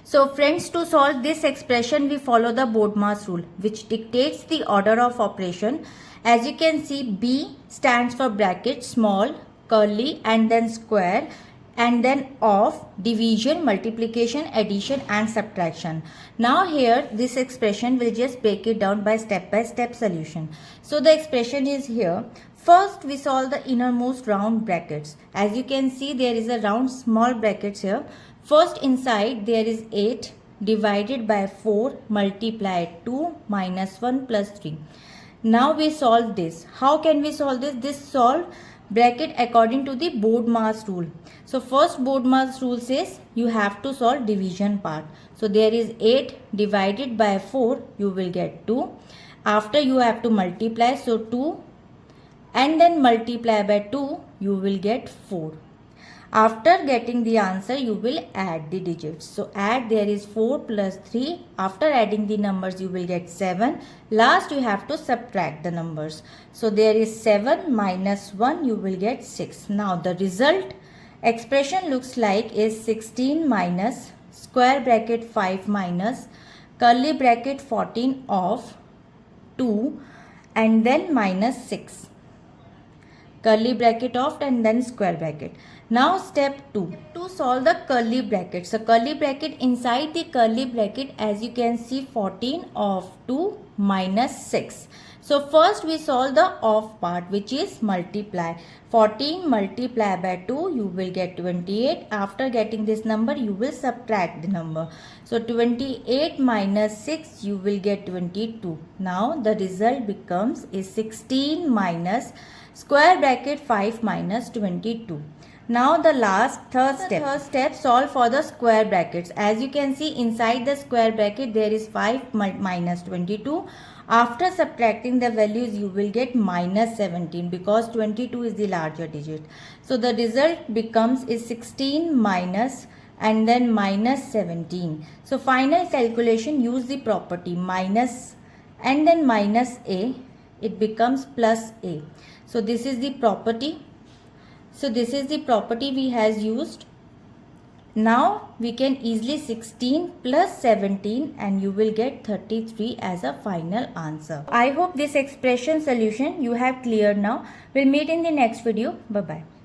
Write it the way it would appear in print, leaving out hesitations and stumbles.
So friends, to solve this expression, we follow the BODMAS rule, which dictates the order of operation. As you can see, B stands for bracket, small, curly, and then square, and then of division, multiplication, addition, and subtraction. Now here, this expression will just break it down by step solution. So the expression is here. First, we solve the innermost round brackets. As you can see, there is a round small brackets here. First, inside there is 8 divided by 4 multiplied 2 minus 1 plus 3. Now we solve this. How can we solve this? This solve bracket according to the BODMAS rule. So first BODMAS rule says you have to solve division part. So there is 8 divided by 4, you will get 2. After you have to multiply, so 2 and then multiply by 2, you will get 4. After getting the answer, you will add the digits. So add, there is 4 plus 3. After adding the numbers, you will get 7. Last, you have to subtract the numbers. So there is 7 minus 1, you will get 6. Now the result expression looks like is 16 minus square bracket 5 minus curly bracket 14 of 2 and then minus 6. Curly bracket of and then square bracket. Now step 2. To solve the curly bracket. So curly bracket, inside the curly bracket, as you can see, 14 of 2 minus 6. So first we solve the of part, which is multiply. 14 multiply by 2, you will get 28. After getting this number, you will subtract the number. So 28 minus 6, you will get 22. Now the result becomes is 16 minus square bracket 5 minus 22. Now the last third step, solve for the square brackets. As you can see, inside the square bracket there is 5 minus 22. After subtracting the values, you will get minus 17 because 22 is the larger digit. So the result becomes is 16 minus and then minus 17. So final calculation, use the property minus and then minus a, it becomes plus a. So this is the property. So this is the property we has used. Now we can easily 16 plus 17 and you will get 33 as a final answer. I hope this expression solution you have cleared now. We'll meet in the next video. Bye bye.